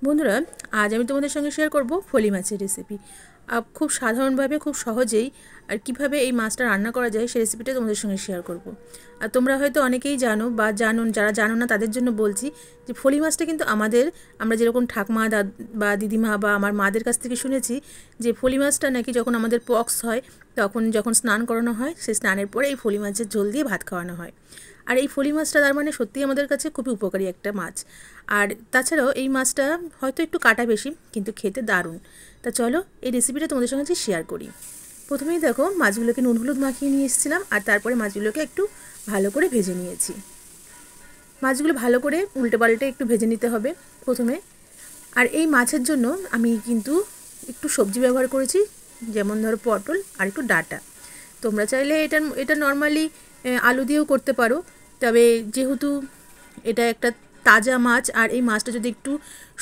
বন্ধুরা, আজ আমি তোমাদের সঙ্গে শেয়ার করব ফলি মাছের রেসিপি। খুব সাধারণভাবে খুব সহজেই আর কিভাবে এই মাছটা রান্না করা যায় সেই রেসিপিটা তোমাদের সঙ্গে শেয়ার করব। আর তোমরা হয়তো অনেকেই জানো বা যারা জানো না তাদের জন্য বলছি যে ফলি মাছটা কিন্তু আমরা যেরকম ঠাকমা বা দিদিমা বা আমার মাদের কাছ থেকে শুনেছি যে ফলি মাছটা নাকি যখন আমাদের পক্স হয় যখন স্নান করানো হয় সেই স্নানের পরে এই ফলি মাছের ঝোল দিয়ে ভাত খাওয়ানো হয়। আর এই ফলি মাছটা তার মানে সত্যিই আমাদের কাছে খুবই উপকারী একটা মাছ। আর তাছাড়াও এই মাছটা হয়তো একটু কাটা বেশি, কিন্তু খেতে দারুণ। তা চলো এই রেসিপিটা তোমাদের সঙ্গে শেয়ার করি। প্রথমেই দেখো, মাছগুলোকে নুন হলুদ মাখিয়ে নিয়ে এসেছিলাম, আর তারপরে মাছগুলোকে একটু ভালো করে ভেজে নিয়েছি। মাছগুলো ভালো করে উল্টে পাল্টে একটু ভেজে নিতে হবে প্রথমে। আর এই মাছের জন্য আমি কিন্তু একটু সবজি ব্যবহার করেছি, যেমন ধরো পটল আর একটু ডাঁটা। তোমরা চাইলে এটা নর্মালি আলু দিয়েও করতে পারো, তবে যেহেতু এটা একটা তাজা মাছ আর এই মাছটা যদি একটু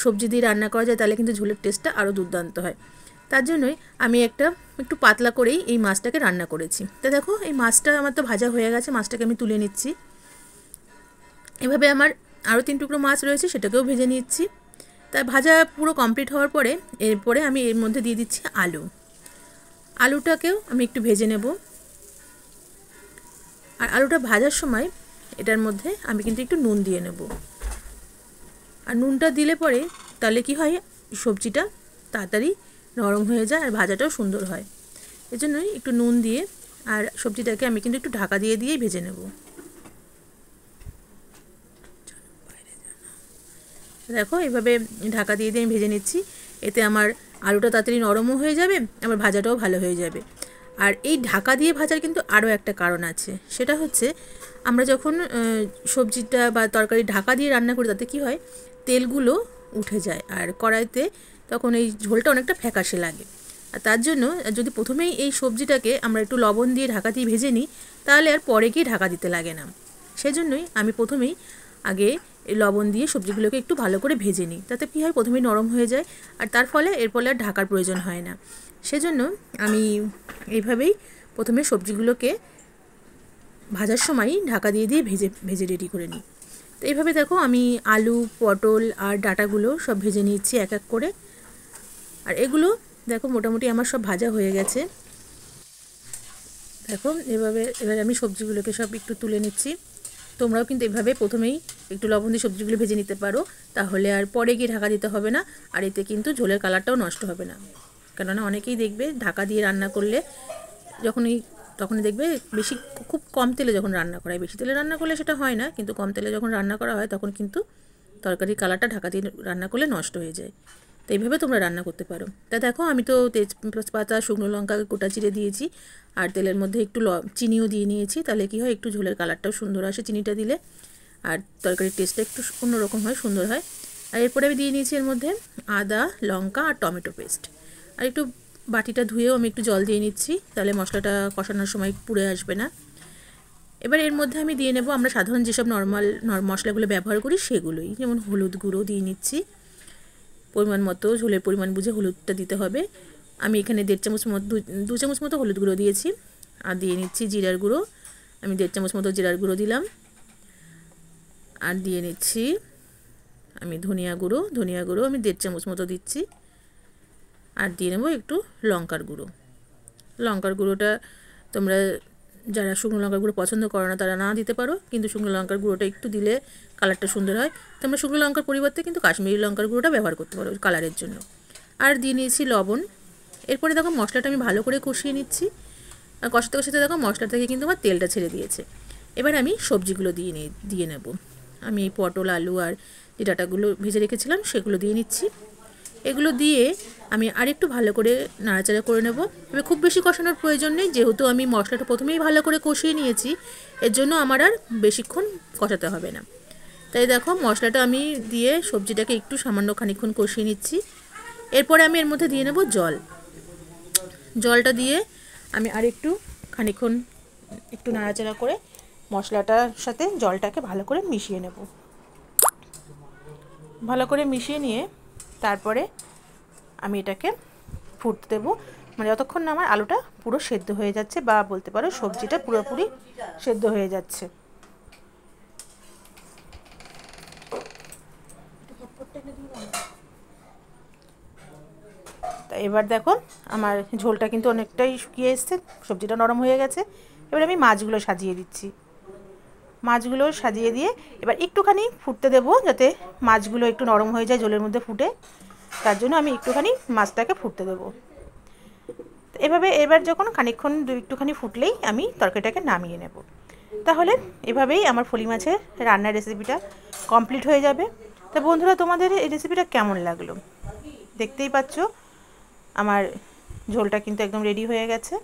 সবজি দিয়ে রান্না করা যায় তাহলে কিন্তু ঝোলের টেস্টটা আরও দুর্দান্ত হয়। তার জন্যই আমি একটু পাতলা করেই এই মাছটাকে রান্না করেছি। তো দেখো, এই মাছটা আমার তো ভাজা হয়ে গেছে, মাছটাকে আমি তুলে নিচ্ছি। এভাবে আমার আরও 3 টুকরো মাছ রয়েছে, সেটাকেও ভেজে নিচ্ছি। তাই ভাজা পুরো কমপ্লিট হওয়ার পরে এরপরে আমি এর মধ্যে দিয়ে দিচ্ছি আলুটাকেও আমি একটু ভেজে নেব। আর আলুটা ভাজার সময় এটার মধ্যে আমি কিন্তু একটু নুন দিয়ে নেব। আর নুনটা দিলে পরে তাহলে কি হয়, সবজিটা তাড়াতাড়ি নরম হয়ে যায় আর ভাজাটাও সুন্দর হয়। এজন্যই একটু নুন দিয়ে আর সবজিটাকে আমি কিন্তু একটু ঢাকা দিয়েই ভেজে নেব। দেখো, এভাবে ঢাকা দিয়ে আমি ভেজে নিচ্ছি। এতে আমার আলুটা তাড়াতাড়ি নরমও হয়ে যাবে, আমার ভাজাটাও ভালো হয়ে যাবে। আর এই ঢাকা দিয়ে ভাজার কিন্তু আরও একটা কারণ আছে, সেটা হচ্ছে আমরা যখন সবজিটা বা তরকারি ঢাকা দিয়ে রান্না করি তাতে কি হয়, তেলগুলো উঠে যায় আর কড়াইতে তখন এই ঝোলটা অনেকটা ফ্যাকাশে লাগে। আর তার জন্য যদি প্রথমেই এই সবজিটাকে আমরা একটু লবণ দিয়ে ঢাকা দিয়ে ভেজে নিই তাহলে আর পরে গিয়ে ঢাকা দিতে লাগে না। সেজন্যই আমি প্রথমেই আগে এই লবণ দিয়ে সবজিগুলোকে একটু ভালো করে ভেজে নিই, তাতে কী হয় প্রথমেই নরম হয়ে যায় আর তার ফলে এরপরে আর ঢাকার প্রয়োজন হয় না। সেজন্য আমি এইভাবেই প্রথমে সবজিগুলোকে ভাজার সময়ই ঢাকা দিয়ে ভেজে রেডি করে নিই। তো এইভাবে দেখো, আমি আলু, পটল আর ডাঁটাগুলো সব ভেজে নিচ্ছি এক এক করে। আর এগুলো দেখো মোটামুটি আমার সব ভাজা হয়ে গেছে। দেখো এবার আমি সবজিগুলোকে সব একটু তুলে নিচ্ছি। তোমরাও কিন্তু এভাবে প্রথমেই একটু লবণ দিয়ে সবজিগুলো ভেজে নিতে পারো, তাহলে আর পরে গিয়ে ঢাকা দিতে হবে না। আর এতে কিন্তু ঝোলের কালারটাও নষ্ট হবে না। কেননা অনেকেই দেখবে ঢাকা দিয়ে রান্না করলে তখনই দেখবে খুব কম তেলে যখন রান্না করা হয়, বেশি তেলে রান্না করলে সেটা হয় না, কিন্তু কম তেলে যখন রান্না করা হয় তখন কিন্তু তরকারির কালারটা ঢাকা দিয়ে রান্না করলে নষ্ট হয়ে যায়। তো এইভাবে তোমরা রান্না করতে পারো। তা দেখো, আমি তো তেজপাতা, শুকনো লঙ্কা গোটা চিড়ে দিয়েছি আর তেলের মধ্যে একটু চিনিও দিয়ে নিয়েছি, তাহলে কি হয় একটু ঝোলের কালারটাও সুন্দর আসে চিনিটা দিলে, আর তরকারির টেস্টটা একটু অন্যরকম হয়, সুন্দর হয়। আর এরপরে আমি দিয়ে নিয়েছি এর মধ্যে আদা, লঙ্কা আর টমেটো পেস্ট। আর একটু বাটিটা ধুয়েও আমি একটু জল দিয়ে নিচ্ছি, তাহলে মশলাটা কষানোর সময় পুড়ে আসবে না। এবার এর মধ্যে আমি দিয়ে নেব আমরা সাধারণ যেসব নর্মাল মশলাগুলো ব্যবহার করি সেগুলোই, যেমন হলুদ গুঁড়ো দিয়ে নিচ্ছি পরিমাণ মতো, ঝোলের পরিমাণ বুঝে হলুদটা দিতে হবে। আমি এখানে 1.5 চামচ মতো 2 চামচ মতো হলুদ গুঁড়ো দিয়েছি। আর দিয়ে নিচ্ছি জিরার গুঁড়ো, আমি 1.5 চামচ মতো জিরার গুঁড়ো দিলাম। আর দিয়ে নিচ্ছি আমি ধনিয়া গুঁড়ো আমি 1.5 চামচ মতো দিচ্ছি। আর দিয়ে নেবো একটু লঙ্কার গুঁড়োটা তোমরা যারা শুকনো লঙ্কার গুঁড়ো পছন্দ করো না তারা না দিতে পারো, কিন্তু শুকনো লঙ্কার গুঁড়োটা একটু দিলে কালারটা সুন্দর হয়। তোমরা শুকনো লঙ্কার পরিবর্তে কিন্তু কাশ্মীরি লঙ্কার গুঁড়োটা ব্যবহার করতে পারো কালারের জন্য। আর দিয়ে নিয়েছি লবণ। এরপরে দেখো মশলাটা আমি ভালো করে কষিয়ে নিচ্ছি। আর কষাতে দেখো মশলা থেকে কিন্তু আমার তেলটা ছেড়ে দিয়েছে। এবার আমি সবজিগুলো দিয়ে নেব। আমি এই পটল, আলু আর যে ডাঁটাগুলো ভেজে রেখেছিলাম সেগুলো দিয়ে নিচ্ছি। এগুলো দিয়ে আমি আরেকটু ভালো করে নাড়াচাড়া করে নেব। তবে খুব বেশি কষানোর প্রয়োজন নেই, যেহেতু আমি মশলাটা প্রথমেই ভালো করে কষিয়ে নিয়েছি, এর জন্য আমার আর বেশিক্ষণ কষাতে হবে না। তাই দেখো মশলাটা আমি দিয়ে সবজিটাকে একটু সামান্য খানিকক্ষণ কষিয়ে নিচ্ছি। এরপরে আমি এর মধ্যে দিয়ে নেব জলটা দিয়ে আমি আরেকটু খানিকক্ষণ একটু নাড়াচাড়া করে মশলাটার সাথে জলটাকে ভালো করে মিশিয়ে নেব। ভালো করে মিশিয়ে নিয়ে তারপরে আমি এটাকে ফুটতে দেবো, মানে যতক্ষণ না আমার আলুটা পুরো সেদ্ধ হয়ে যাচ্ছে, বা বলতে পারো সবজিটা পুরোপুরি সেদ্ধ হয়ে যাচ্ছে। এবার দেখো আমার ঝোলটা কিন্তু অনেকটাই শুকিয়ে এসছে, সবজিটা নরম হয়ে গেছে। এবার আমি মাছগুলো সাজিয়ে দিচ্ছি। মাছগুলো সাজিয়ে দিয়ে এবার একটুখানি ফুটতে দেবো, যাতে মাছগুলো একটু নরম হয়ে যায় ঝোলের মধ্যে ফুটে। তার জন্য আমি একটুখানি মাছটাকে ফুটতে দেবো। এভাবে এবার যখন খানিকক্ষণ একটুখানি ফুটলেই আমি তরকারিটাকে নামিয়ে নেব। তাহলে এভাবেই আমার ফলি মাছের রান্নার রেসিপিটা কমপ্লিট হয়ে যাবে। তো বন্ধুরা, তোমাদের এই রেসিপিটা কেমন লাগলো? দেখতেই পাচ্ছ আমার ঝোলটা কিন্তু একদম রেডি হয়ে গেছে।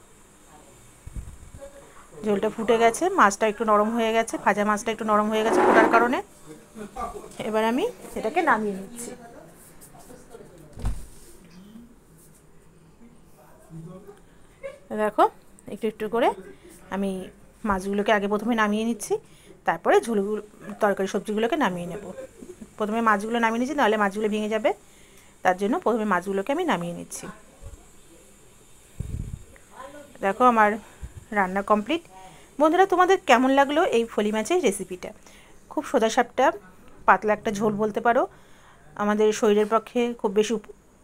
ঝোলটা ফুটে গেছে, মাছটা একটু নরম হয়ে গেছে, ভাজা মাছটা একটু নরম হয়ে গেছে ফোটার কারণে। এবার আমি এটাকে নামিয়ে নিচ্ছি। দেখো একটু একটু করে আমি মাছগুলোকে আগে প্রথমে নামিয়ে নিচ্ছি, তারপরে ঝোলগুলো তরকারি সবজিগুলোকে নামিয়ে নেব। প্রথমে মাছগুলো নামিয়ে নিচ্ছি, নাহলে মাছগুলো ভেঙে যাবে। তার জন্য প্রথমে মাছগুলোকে আমি নামিয়ে নিচ্ছি। দেখো আমার রান্না কমপ্লিট। বন্ধুরা, তোমাদের কেমন লাগলো এই ফলি মাছের রেসিপিটা? খুব সোজাসাপটা পাতলা একটা ঝোল বলতে পারো। আমাদের শরীরের পক্ষে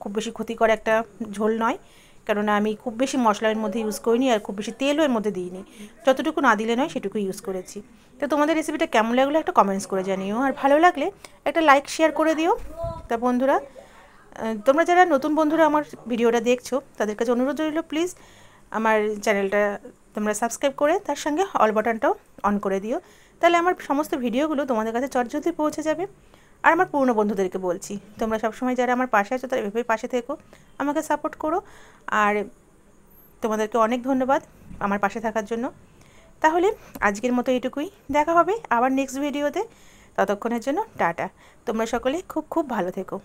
খুব বেশি ক্ষতিকর একটা ঝোল নয়, কেননা আমি খুব বেশি মশলার মধ্যে ইউজ করিনি, আর খুব বেশি তেলও এর মধ্যে দিইনি। যতটুকু না দিলে নয় সেটুকু ইউজ করেছি। তো তোমাদের রেসিপিটা কেমন লাগলো একটা কমেন্টস করে জানিও, আর ভালো লাগলে একটা লাইক শেয়ার করে দিও। তা বন্ধুরা, তোমরা যারা নতুন বন্ধুরা আমার ভিডিওটা দেখছো, তাদের কাছে অনুরোধ রইল প্লিজ আমার চ্যানেলটা তোমরা সাবস্ক্রাইব করে তার সঙ্গে অল বাটনটাও অন করে দিও। তাহলে আমার সমস্ত ভিডিওগুলো তোমাদের কাছে চটজলদি পৌঁছে যাবে। আর আমার পুরনো বন্ধুদেরকে বলছি, তোমরা সবসময় যারা আমার পাশে আছো তারা এভাবেই পাশে থেকো, আমাকে সাপোর্ট করো। আর তোমাদেরকে অনেক ধন্যবাদ আমার পাশে থাকার জন্য। তাহলে আজকের মতো এটুকুই, দেখা হবে আবার নেক্সট ভিডিওতে। ততক্ষণের জন্য টাটা। তোমরা সকলে খুব খুব ভালো থেকো।